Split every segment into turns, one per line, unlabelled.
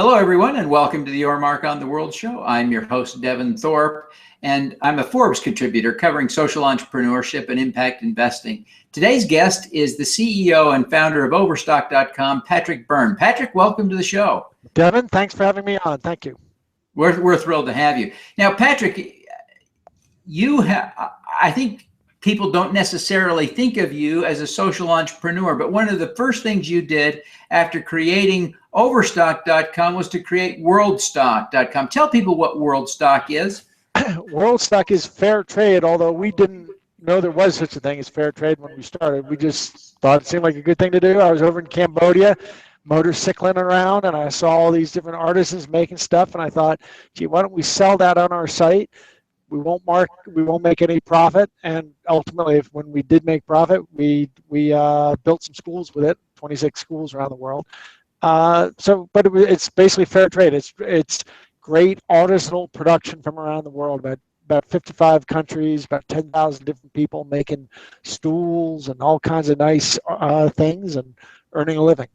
Hello, everyone, and welcome to the Your Mark on the World show. I'm your host, Devin Thorpe, and I'm a Forbes contributor covering social entrepreneurship and impact investing. Today's guest is the CEO and founder of Overstock.com, Patrick Byrne. Patrick, welcome to the show.
Devin, thanks for having me on. Thank you.
We're thrilled to have you. Now, Patrick, I think people don't necessarily think of you as a social entrepreneur, but one of the first things you did after creating Overstock.com was to create Worldstock.com. Tell people what Worldstock is.
Worldstock is fair trade, although we didn't know there was such a thing as fair trade when we started. We just thought it seemed like a good thing to do. I was over in Cambodia motorcycling around, and I saw all these different artisans making stuff, and I thought, gee, why don't we sell that on our site? We won't make any profit, and ultimately, when we did make profit, we built some schools with it, 26 schools around the world. But it's basically fair trade. It's great artisanal production from around the world. About 55 countries, about 10,000 different people making stools and all kinds of nice things and earning a living.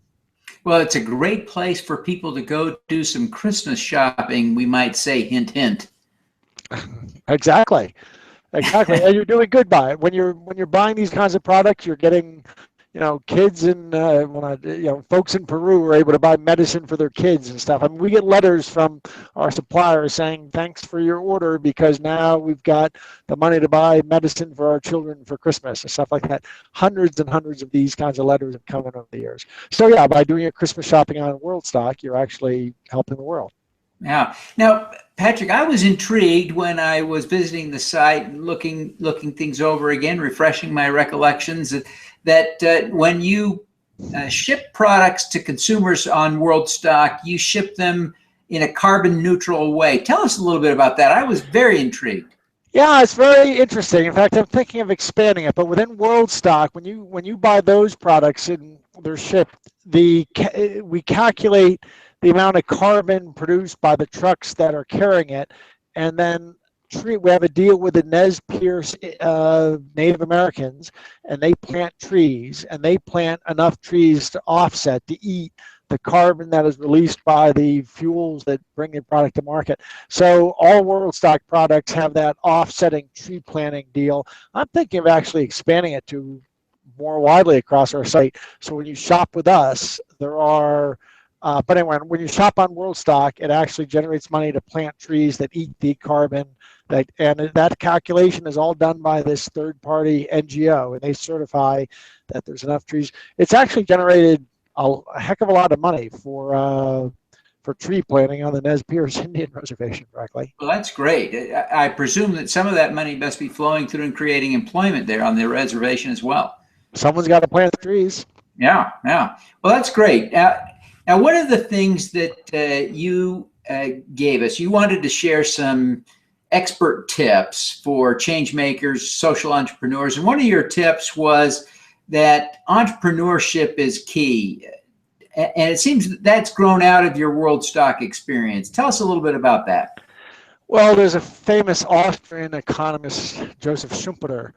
Well, it's a great place for people to go do some Christmas shopping. We might say, hint, hint.
Exactly. And you're doing good by it. When you're buying these kinds of products, you're getting, kids and folks in Peru are able to buy medicine for their kids and stuff. I mean, we get letters from our suppliers saying thanks for your order because now we've got the money to buy medicine for our children for Christmas and stuff like that. Hundreds and hundreds of these kinds of letters have come in over the years. So yeah, by doing your Christmas shopping on Worldstock, you're actually helping the world.
Yeah. Now, Patrick, I was intrigued when I was visiting the site and looking things over again, refreshing my recollections, that when you ship products to consumers on Worldstock, you ship them in a carbon neutral way. Tell us a little bit about that. I was very intrigued.
Yeah, it's very interesting. In fact, I'm thinking of expanding it. But within Worldstock, when you buy those products and they're shipped, we calculate the amount of carbon produced by the trucks that are carrying it, and then we have a deal with the Nez Perce Native Americans, and they plant trees, and they plant enough trees to offset, to eat the carbon that is released by the fuels that bring the product to market. So all Worldstock products have that offsetting tree planting deal. I'm thinking of actually expanding it to more widely across our site. So when you shop with us, there are but anyway, when you shop on Worldstock, it actually generates money to plant trees that eat the carbon. And that calculation is all done by this third-party NGO, and they certify that there's enough trees. It's actually generated a heck of a lot of money for tree planting on the Nez Perce Indian Reservation, frankly.
Well, that's great. I presume that some of that money must be flowing through and creating employment there on the reservation as well.
Someone's got to plant the trees.
Yeah. Well, that's great. Now, one of the things that you gave us, you wanted to share some expert tips for change makers, social entrepreneurs. And one of your tips was that entrepreneurship is key. And it seems that's grown out of your Worldstock experience. Tell us a little bit about that.
Well, there's a famous Austrian economist, Joseph Schumpeter,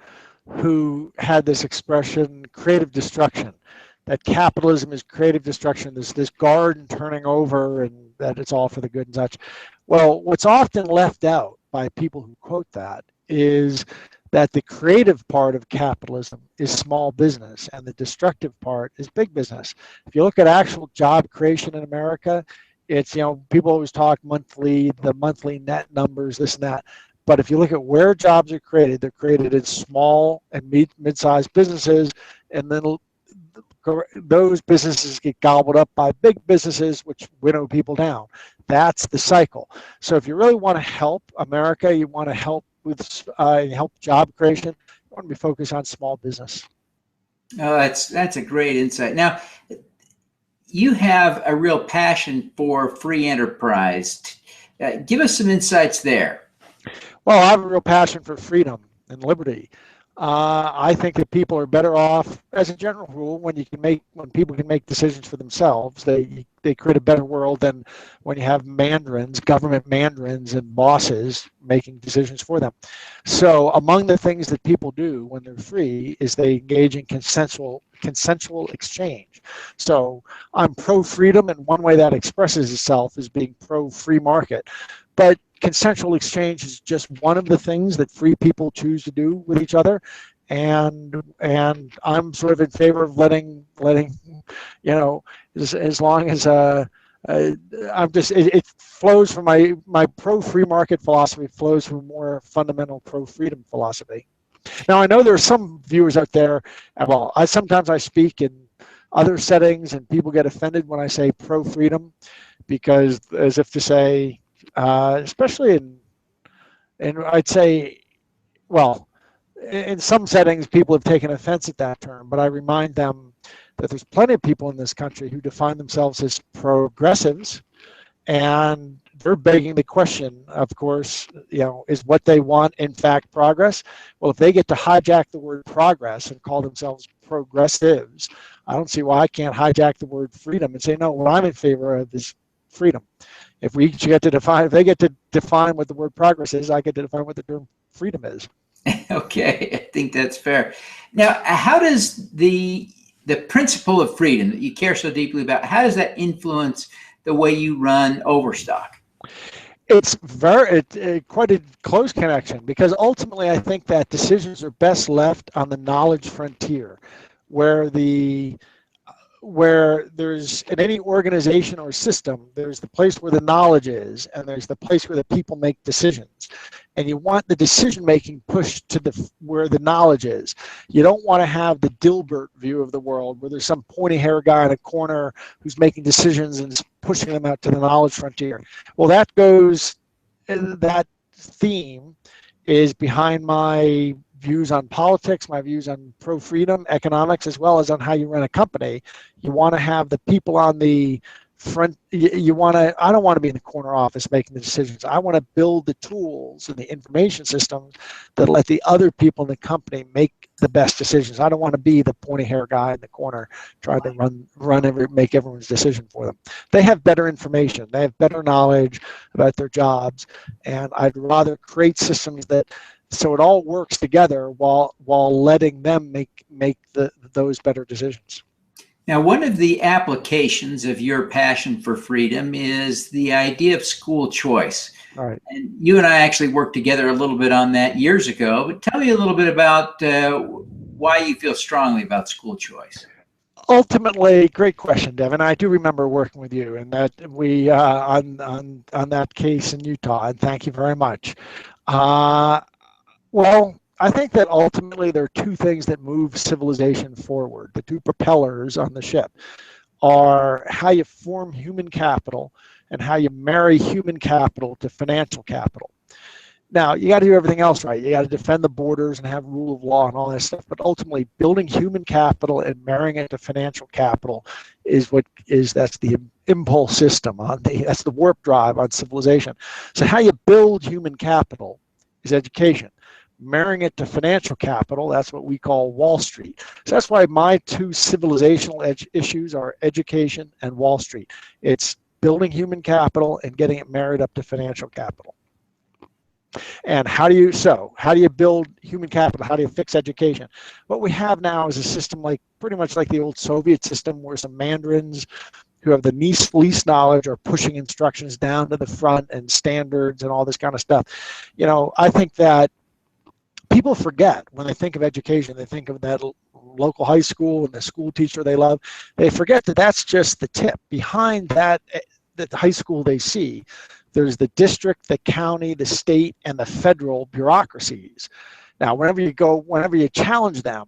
who had this expression, creative destruction. That capitalism is creative destruction. There's this garden turning over and that it's all for the good and such. Well, what's often left out by people who quote that is that the creative part of capitalism is small business and the destructive part is big business. If you look at actual job creation in America, it's, people always talk the monthly net numbers, this and that. But if you look at where jobs are created, they're created in small and mid-sized businesses, and then those businesses get gobbled up by big businesses, which winnow people down. That's the cycle. So if you really want to help America, you want to help with help job creation, you want to be focused on small business.
Oh, that's a great insight. Now, you have a real passion for free enterprise. Give us some insights there.
Well, I have a real passion for freedom and liberty. I think that people are better off, as a general rule, when people can make decisions for themselves. They create a better world than when you have government mandarins, and bosses making decisions for them. So, among the things that people do when they're free is they engage in consensual exchange. So, I'm pro freedom, and one way that expresses itself is being pro free market. But consensual exchange is just one of the things that free people choose to do with each other, and I'm sort of in favor of letting as long as it flows from my pro free market philosophy, flows from more fundamental pro freedom philosophy. Now, I know there are some viewers out there. Well, sometimes I speak in other settings, and people get offended when I say pro freedom, because as if to say, especially in I'd say, well, in some settings, people have taken offense at that term, but I remind them that there's plenty of people in this country who define themselves as progressives, and they're begging the question, of course, is what they want in fact progress? Well, if they get to hijack the word progress and call themselves progressives, I don't see why I can't hijack the word freedom and say, no, what I'm in favor of is freedom. If they get to define what the word progress is, I get to define what the term freedom is.
Okay, I think that's fair. Now, how does the principle of freedom that you care so deeply about, how does that influence the way you run Overstock?
It's quite a close connection, because ultimately I think that decisions are best left on the knowledge frontier, where there's, in any organization or system, there's the place where the knowledge is, and there's the place where the people make decisions. And you want the decision making pushed to where the knowledge is. You don't want to have the Dilbert view of the world, where there's some pointy hair guy in a corner who's making decisions and pushing them out to the knowledge frontier. Well, that theme is behind my views on politics, my views on pro-freedom, economics, as well as on how you run a company. You want to have the people on the front. I don't want to be in the corner office making the decisions. I want to build the tools and the information systems that let the other people in the company make the best decisions. I don't want to be the pointy hair guy in the corner trying to make everyone's decision for them. They have better information. They have better knowledge about their jobs, and I'd rather create systems so it all works together while letting them make those better decisions.
Now, one of the applications of your passion for freedom is the idea of school choice.
All right.
And you and I actually worked together a little bit on that years ago, but tell me a little bit about why you feel strongly about school choice.
Ultimately, great question, Devin. I do remember working with you, and that we on that case in Utah, and thank you very much. Well, I think that ultimately there are two things that move civilization forward. The two propellers on the ship are how you form human capital and how you marry human capital to financial capital. Now, you got to do everything else right. You got to defend the borders and have rule of law and all that stuff. But ultimately, building human capital and marrying it to financial capital that's the impulse system that's the warp drive on civilization. So how you build human capital is education. Marrying it to financial capital, that's what we call Wall Street. So that's why my two civilizational issues are education and Wall Street. It's building human capital and getting it married up to financial capital. And how do you build human capital? How do you fix education? What we have now is a system pretty much like the old Soviet system, where some mandarins who have the least knowledge are pushing instructions down to the front, and standards and all this kind of stuff. I think that people forget when they think of education. They think of that local high school and the school teacher they love. They forget that that's just the tip. Behind that the high school they see, there's the district, the county, the state, and the federal bureaucracies. Now, whenever you challenge them,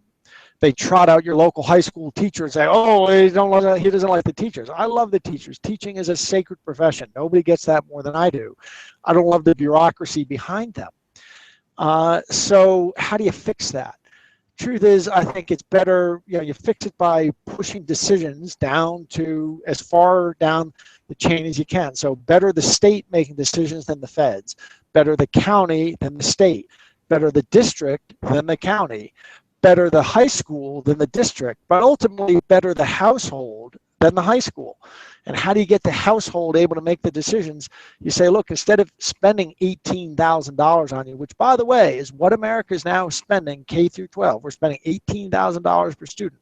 they trot out your local high school teacher and say, oh, he doesn't like the teachers. I love the teachers. Teaching is a sacred profession. Nobody gets that more than I do. I don't love the bureaucracy behind them. So how do you fix that? Truth is, I think it's better, you fix it by pushing decisions down to as far down the chain as you can. So better the state making decisions than the feds, better the county than the state. The feds, better the state. The feds, better the county. The county, better the state. And how do you do that? better the district than the county, better the high school than the district, but ultimately better the household than the high school. And how do you get the household able to make the decisions? You say, look, instead of spending $18,000 on you, which, by the way, is what America is now spending K through 12. We're spending $18,000 per student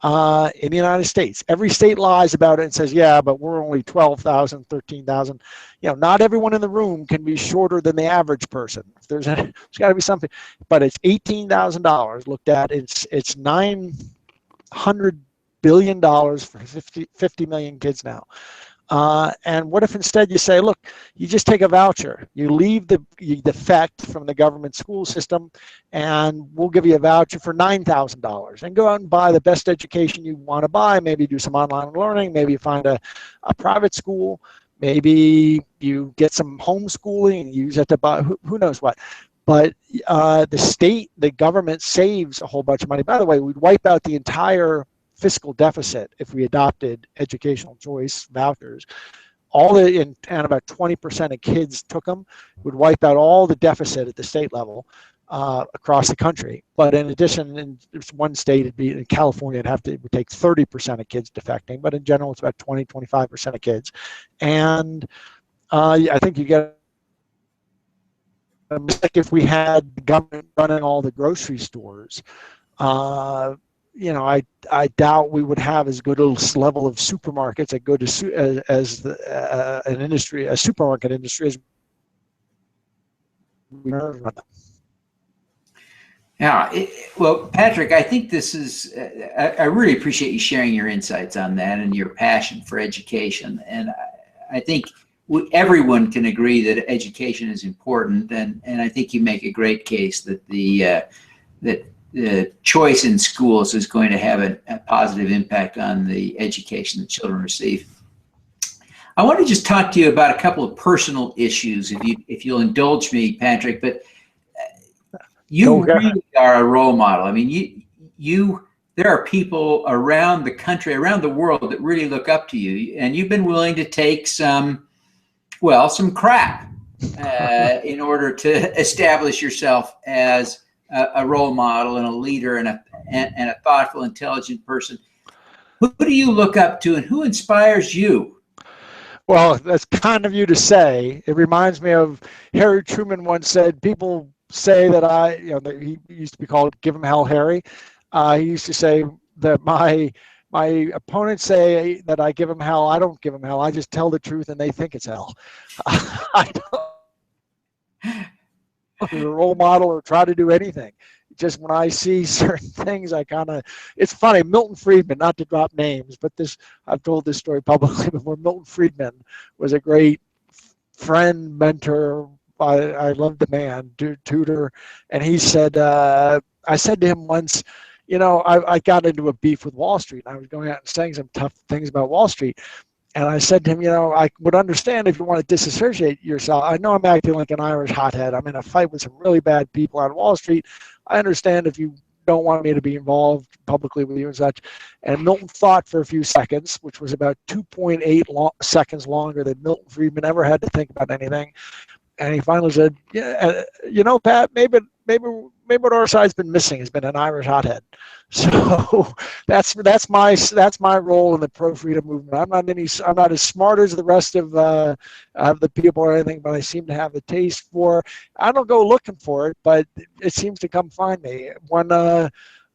in the United States. Every state lies about it and says, yeah, but we're only 12,000, 13,000. You know, not everyone in the room can be shorter than the average person. There's got to be something, but it's $18,000 looked at. It's $900 billion for 50 million kids now. And what if instead you say, look, you just take a voucher, you leave the defect from the government school system, and we'll give you a voucher for $9,000 and go out and buy the best education you want to buy. Maybe do some online learning, maybe you find a private school, maybe you get some homeschooling and use it to buy who knows what. But the government saves a whole bunch of money. By the way, we'd wipe out the entire fiscal deficit if we adopted educational choice vouchers. And about 20% of kids took them, would wipe out all the deficit at the state level across the country. But in addition, in one state, it'd be in California, it would take 30% of kids defecting, but in general, it's about 25% of kids. And I think you get like if we had the government running all the grocery stores, you know, I doubt we would have as good a level of supermarkets that go to as an industry, a supermarket industry as we run them.
Yeah, well, Patrick, I think this is, I really appreciate you sharing your insights on that and your passion for education. And I think everyone can agree that education is important. And I think you make a great case that the choice in schools is going to have a positive impact on the education that children receive. I want to just talk to you about a couple of personal issues, if you'll indulge me, Patrick. But you really are a role model. I mean, there are people around the country, around the world that really look up to you, and you've been willing to take some crap in order to establish yourself as a role model and a leader and a thoughtful, intelligent person. Who do you look up to, and who inspires you?
Well, that's kind of you to say. It reminds me of Harry Truman once said, people say that that he used to be called "Give 'em hell, Harry." He used to say that my opponents say that I give them hell. I don't give them hell. I just tell the truth, and they think it's hell. I don't be a role model or try to do anything. Just when I see certain things, it's funny, Milton Friedman, not to drop names, but I've told this story publicly before. Milton Friedman was a great friend, mentor. I loved the man, tutor. And he said, I said to him once, you know, I got into a beef with Wall Street. I was going out and saying some tough things about Wall Street. And I said to him, you know, I would understand if you want to disassociate yourself. I know I'm acting like an Irish hothead. I'm in a fight with some really bad people on Wall Street. I understand if you don't want me to be involved publicly with you and such. And Milton thought for a few seconds, which was about 2.8 seconds longer than Milton Friedman ever had to think about anything. And he finally said, yeah, you know, Pat, maybe what our side's been missing has been an Irish hothead. So that's my role in the pro freedom movement. I'm not as smart as the rest of the people or anything, but I seem to have a taste for. I don't go looking for it, but it seems to come find me when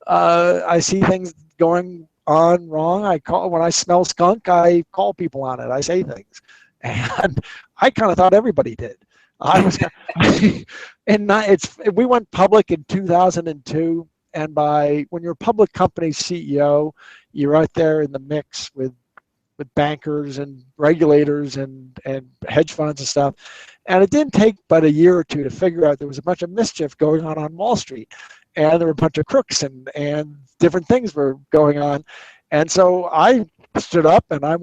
I see things going on wrong. When I smell skunk, I call people on it. I say things, and I kind of thought everybody did. We went public in 2002, and when you're a public company CEO, you're out there in the mix with bankers and regulators and hedge funds and stuff. And it didn't take but a year or two to figure out there was a bunch of mischief going on Wall Street, and there were a bunch of crooks and different things were going on. And so I stood up and I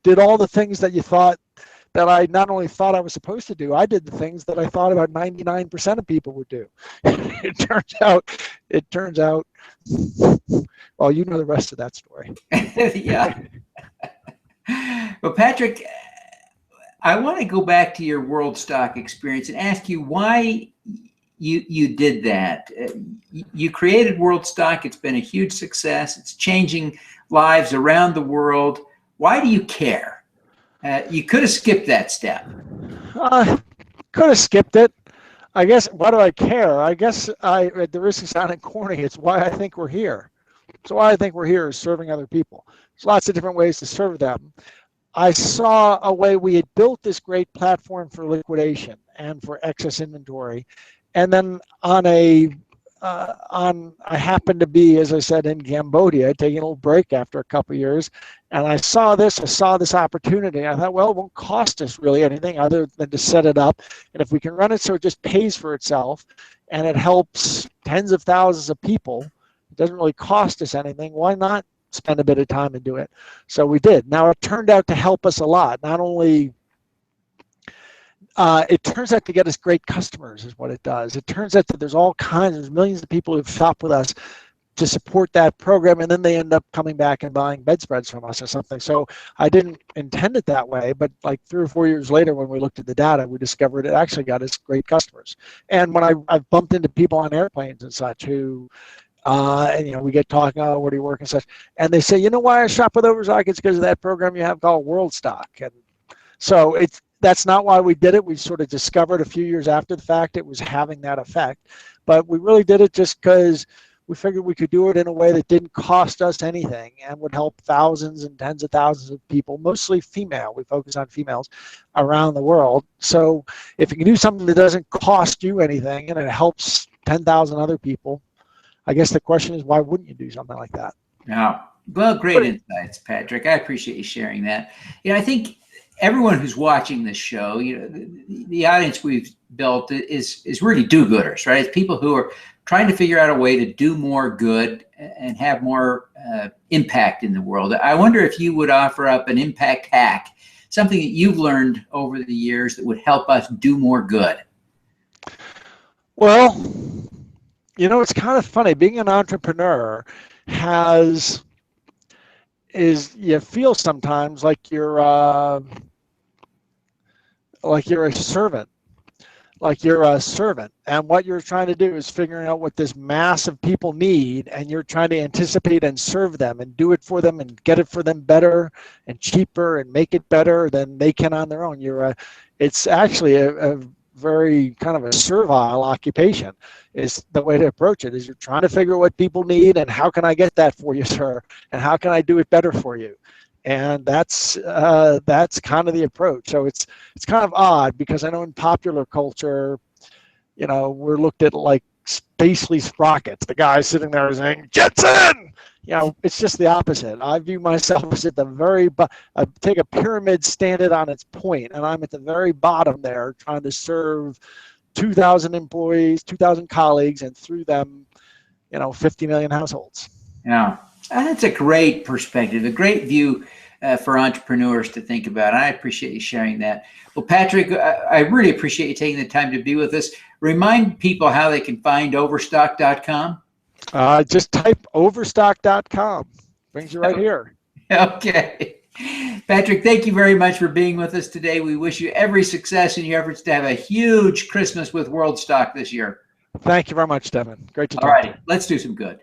did all the things that you thought that I not only thought I was supposed to do, I did the things that I thought about 99% of people would do. It turns out, well, you know the rest of that story.
Yeah. Well, Patrick, I want to go back to your Worldstock experience and ask you why you did that. You created Worldstock. It's been a huge success. It's changing lives around the world. Why do you care? You could have skipped that step.
Could have skipped it. I guess, why do I care? I guess at the risk of sounding corny, it's why I think we're here. So why I think we're here is serving other people. There's lots of different ways to serve them. I saw a way we had built this great platform for liquidation and for excess inventory. And then I happened to be, as I said, in Cambodia, taking a little break after a couple of years, and I saw this opportunity. I thought, well, it won't cost us really anything other than to set it up, and if we can run it so it just pays for itself, and it helps tens of thousands of people, it doesn't really cost us anything, why not spend a bit of time and do it? So we did. Now, it turned out to help us a lot. Not only it turns out to get us great customers is what it does. It turns out that there's millions of people who've shopped with us to support that program, and then they end up coming back and buying bedspreads from us or something. So I didn't intend it that way, but like 3 or 4 years later, when we looked at the data, we discovered it actually got us great customers. And when I've bumped into people on airplanes and such who, and we get talking, oh, where do you work and such, and they say, you know why I shop with Overstock? It's because of that program you have called Worldstock. And so that's not why we did it. We sort of discovered a few years after the fact it was having that effect, but we really did it just because we figured we could do it in a way that didn't cost us anything and would help thousands and tens of thousands of people, mostly female. We focus on females around the world. So if you can do something that doesn't cost you anything and it helps 10,000 other people, I guess the question is, why wouldn't you do something like that?
Yeah. Well, great insights, Patrick. I appreciate you sharing that. I think everyone who's watching this show, the audience we've built is really do-gooders, right? It's people who are trying to figure out a way to do more good and have more impact in the world. I wonder if you would offer up an impact hack, something that you've learned over the years that would help us do more good.
Well, it's kind of funny. Being an entrepreneur you feel sometimes like you're a servant. And what you're trying to do is figuring out what this mass of people need, and you're trying to anticipate and serve them and do it for them and get it for them better and cheaper and make it better than they can on their own. It's actually a very kind of a servile occupation is the way to approach it. Is you're trying to figure out what people need and how can I get that for you, sir, and how can I do it better for you. And that's kind of the approach. So it's kind of odd because I know in popular culture, we're looked at like spacely sprockets. The guy sitting there saying, Jetson! It's just the opposite. I view myself as at the very I take a pyramid, stand it on its point, and I'm at the very bottom there trying to serve 2,000 employees, 2,000 colleagues, and through them, 50 million households.
Yeah, that's a great perspective, a great view for entrepreneurs to think about. I appreciate you sharing that. Well, Patrick, I really appreciate you taking the time to be with us. Remind people how they can find Overstock.com.
Just type Overstock.com. Brings you right here.
Okay. Patrick, thank you very much for being with us today. We wish you every success in your efforts to have a huge Christmas with Worldstock this year.
Thank you very much, Devin. Great to talk
to you. All
to
right, let's do some good.